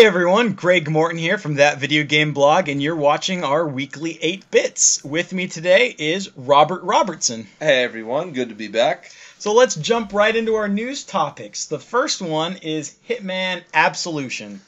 Hey everyone, Greg Morton here from That Video Game Blog, and you're watching our weekly 8 Bits. With me today is Robert Robertson. Hey everyone, good to be back. So let's jump right into our news topics. The first one is Hitman Absolution.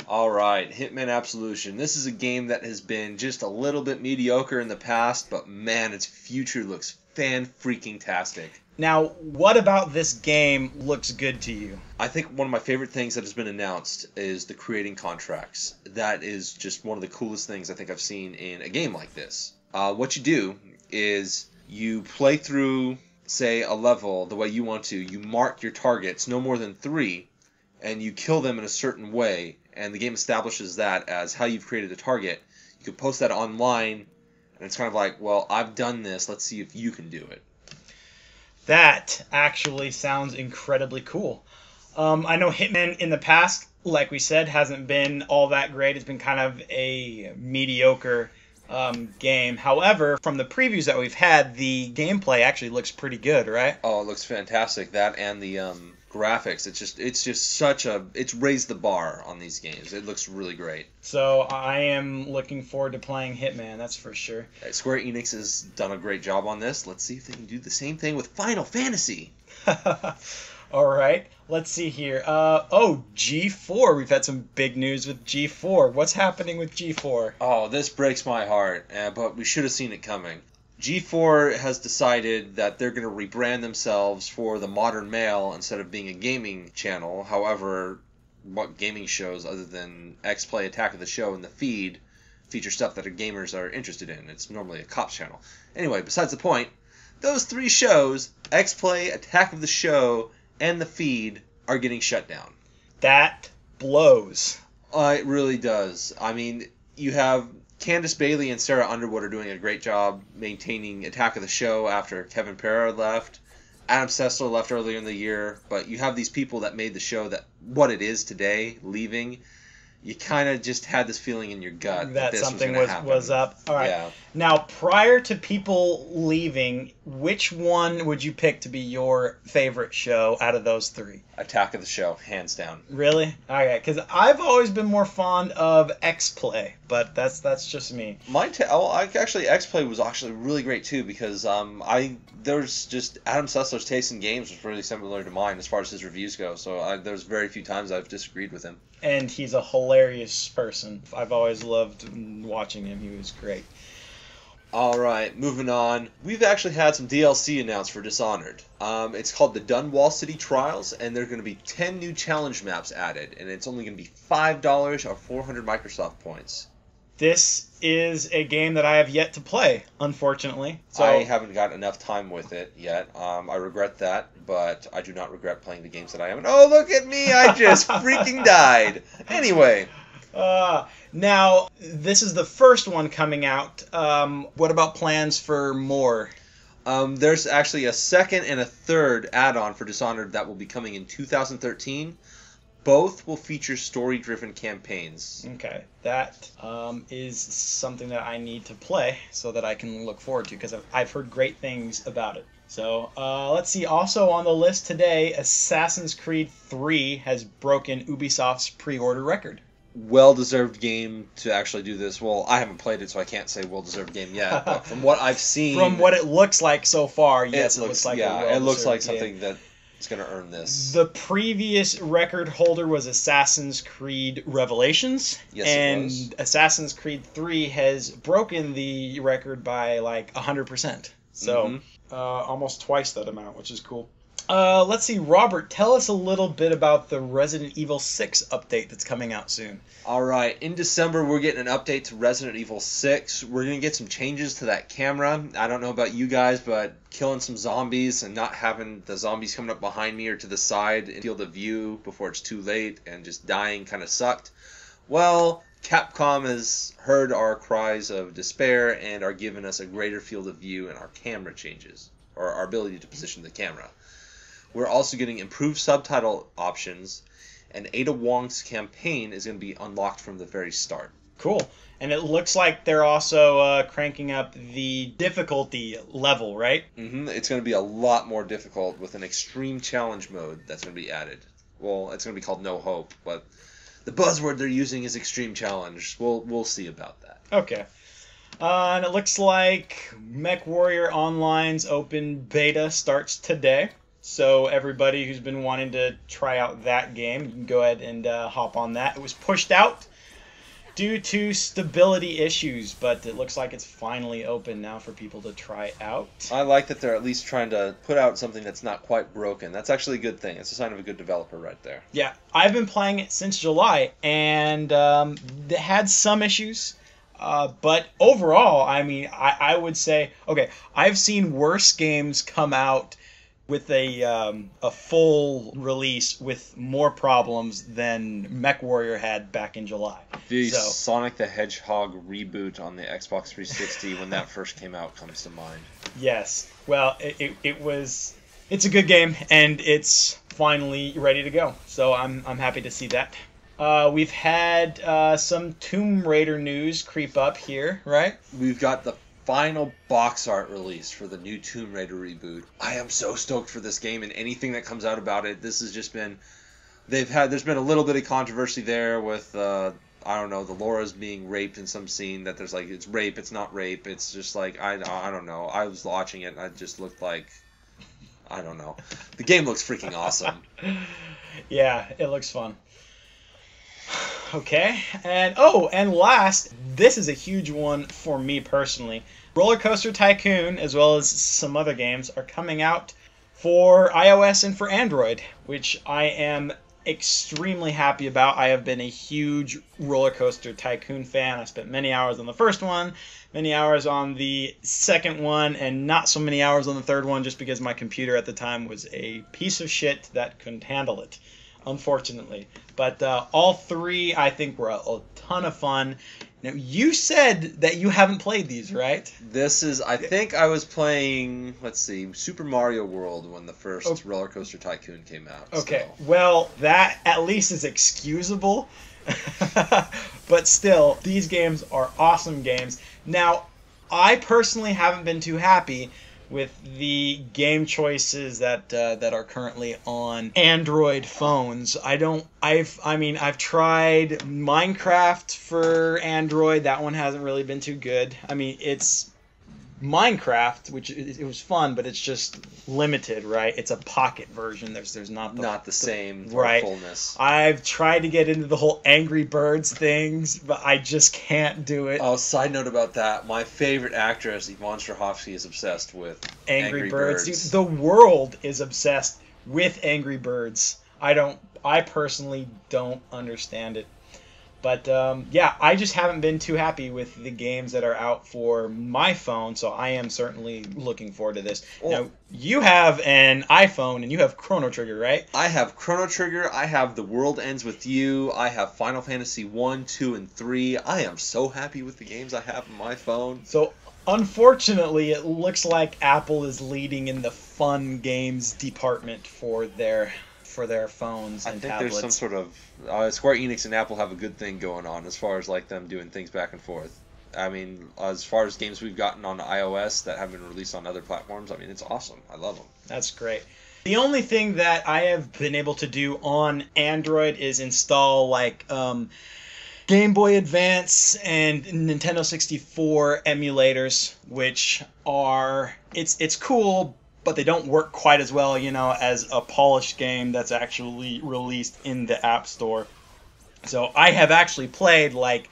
Alright, Hitman Absolution. This is a game that has been just a little bit mediocre in the past, but man, its future looks fan-freaking-tastic. Now, what about this game looks good to you? I think one of my favorite things that has been announced is the creating contracts. That is just one of the coolest things I think I've seen in a game like this. What you do is you play through, say, a level the way you want to. You mark your targets, no more than 3, and you kill them in a certain way, and the game establishes that as how you've created a target. You can post that online, and it's kind of like, well, I've done this, let's see if you can do it. That actually sounds incredibly cool. I know Hitman in the past, like we said, hasn't been all that great. It's been kind of a mediocre game. However, from the previews that we've had, the gameplay actually looks pretty good, right? Oh, it looks fantastic. That and the graphics. It's just it's raised the bar on these games. It looks really great. So I am looking forward to playing Hitman, that's for sure. Square Enix has done a great job on this. Let's see if they can do the same thing with Final Fantasy. All right, let's see here. G4. We've had some big news with G4. What's happening with G4? Oh, this breaks my heart, but we should have seen it coming. G4 has decided that they're going to rebrand themselves for the modern male instead of being a gaming channel. However, what gaming shows other than X-Play, Attack of the Show, and the feed feature stuff that gamers are interested in? It's normally a cops channel. Anyway, besides the point, those 3 shows, X-Play, Attack of the Show, and the feed, are getting shut down. That blows. It really does. I mean, you have Candace Bailey and Sarah Underwood are doing a great job maintaining Attack of the Show after Kevin Pereira left. Adam Sessler left earlier in the year, but you have these people that made the show that what it is today leaving. You kind of just had this feeling in your gut that this something was up. All right. Yeah. Now, prior to people leaving, which one would you pick to be your favorite show out of those 3? Attack of the Show, hands down. Really? Okay, because I've always been more fond of X-Play, but that's just me. Actually, X-Play was actually really great too because there's just Adam Sessler's taste in games was really similar to mine as far as his reviews go. So there's very few times I've disagreed with him. And he's a hilarious person. I've always loved watching him. He was great. Alright, moving on. We've actually had some DLC announced for Dishonored. It's called the Dunwall City Trials, and there are going to be 10 new challenge maps added, and it's only going to be $5 or 400 Microsoft points. This is a game that I have yet to play, unfortunately. So I haven't got enough time with it yet. I regret that, but I do not regret playing the games that I haven't. Oh, look at me! I just freaking died! Anyway. Now, this is the first one coming out. What about plans for more? There's actually a second and a third add-on for Dishonored that will be coming in 2013. Both will feature story-driven campaigns. Okay, that is something that I need to play so that I can look forward to because I've heard great things about it. So let's see. Also on the list today, Assassin's Creed 3 has broken Ubisoft's pre-order record. Well-deserved game to actually do this. Well, I haven't played it, so I can't say well-deserved game yet. But from what I've seen, from what it looks like so far, yes, it looks like it looks like something that is going to earn this. The previous record holder was Assassin's Creed Revelations, yes, and it was. Assassin's Creed 3 has broken the record by like 100%. So almost twice that amount, which is cool. Let's see, Robert, tell us a little bit about the Resident Evil 6 update that's coming out soon. Alright, in December we're getting an update to Resident Evil 6. We're going to get some changes to that camera. I don't know about you guys, but killing some zombies and not having the zombies coming up behind me or to the side and field of view before it's too late and just dying kind of sucked. Well, Capcom has heard our cries of despair and are giving us a greater field of view in our camera changes, or our ability to position the camera. We're also getting improved subtitle options, and Ada Wong's campaign is going to be unlocked from the very start. Cool. And it looks like they're also cranking up the difficulty level, right? It's going to be a lot more difficult with an extreme challenge mode that's going to be added. Well, it's going to be called No Hope, but The buzzword they're using is extreme challenge. We'll see about that. Okay. And it looks like MechWarrior Online's open beta starts today. So everybody who's been wanting to try out that game, you can go ahead and hop on that. It was pushed out due to stability issues, but it looks like it's finally open now for people to try out. I like that they're at least trying to put out something that's not quite broken. That's actually a good thing. It's a sign of a good developer right there. Yeah, I've been playing it since July, and it had some issues. But overall, I mean, I would say, okay, I've seen worse games come out with a full release with more problems than MechWarrior had back in July. The Sonic the Hedgehog reboot on the Xbox 360 when that first came out comes to mind. Yes. Well, it's a good game, and it's finally ready to go. So I'm happy to see that. We've had some Tomb Raider news creep up here, right? We've got the final box art release for the new Tomb Raider reboot. I am so stoked for this game and anything that comes out about it. This has just been... There's been a little bit of controversy there with, I don't know, the Laura's being raped in some scene that there's like, it's rape, it's not rape. It's just like, I don't know. I was watching it and I just looked like, I don't know. The game looks freaking awesome. Yeah, it looks fun. Okay, and last, this is a huge one for me personally. Roller Coaster Tycoon, as well as some other games, are coming out for iOS and for Android, which I am extremely happy about. I have been a huge Roller Coaster Tycoon fan. I spent many hours on the first one, many hours on the second one, and not so many hours on the third one just because my computer at the time was a piece of shit that couldn't handle it, unfortunately. But all three, I think, were a ton of fun. Now, you said that you haven't played these, right? This is, I think I was playing, let's see, Super Mario World when the first Roller Coaster Tycoon came out. Okay, so. Well, that at least is excusable. But still, these games are awesome games. Now, I personally haven't been too happy with the game choices that are currently on Android phones. I've tried Minecraft for Android. That one hasn't really been too good. I mean, it's Minecraft, which it was fun, but it's just limited, right? It's a pocket version. There's not the same right fullness. I've tried to get into the whole Angry Birds things, but I just can't do it. Oh, side note about that: my favorite actress, Yvonne Strahovski, is obsessed with Angry Birds. Dude, the world is obsessed with Angry Birds. I personally don't understand it. But, yeah, I just haven't been too happy with the games that are out for my phone, so I am certainly looking forward to this. Oh. Now, you have an iPhone, and you have Chrono Trigger, right? I have Chrono Trigger, I have The World Ends With You, I have Final Fantasy 1, 2, and 3. I am so happy with the games I have on my phone. So, unfortunately, it looks like Apple is leading in the fun games department for their phones and tablets. I think there's some sort of Square Enix and Apple have a good thing going on as far as like them doing things back and forth. I mean, as far as games we've gotten on iOS that have been released on other platforms, I mean, it's awesome. I love them. That's great. The only thing that I have been able to do on Android is install like Game Boy Advance and Nintendo 64 emulators, which are it's cool, but they don't work quite as well, as a polished game that's actually released in the App Store. So I have actually played like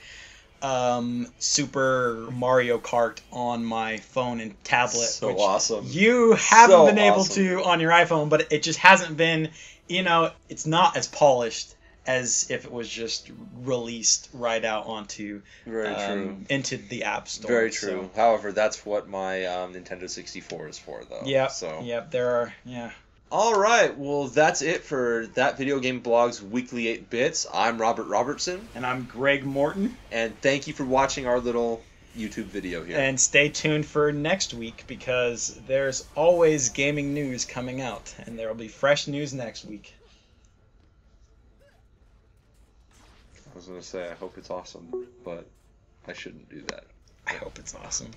Super Mario Kart on my phone and tablet. So which awesome. You haven't been able to on your iPhone, but it just hasn't been, it's not as polished as if it was just released right out onto into the App Store. Very true. So. However, that's what my Nintendo 64 is for, though. Yeah. So. Yep. There are. Yeah. All right. Well, that's it for That Video Game Blog's Weekly 8 Bits. I'm Robert Robertson. And I'm Greg Morton. And thank you for watching our little YouTube video here. And stay tuned for next week because there's always gaming news coming out, and there will be fresh news next week. I was going to say, I hope it's awesome, but I shouldn't do that. I hope it's awesome.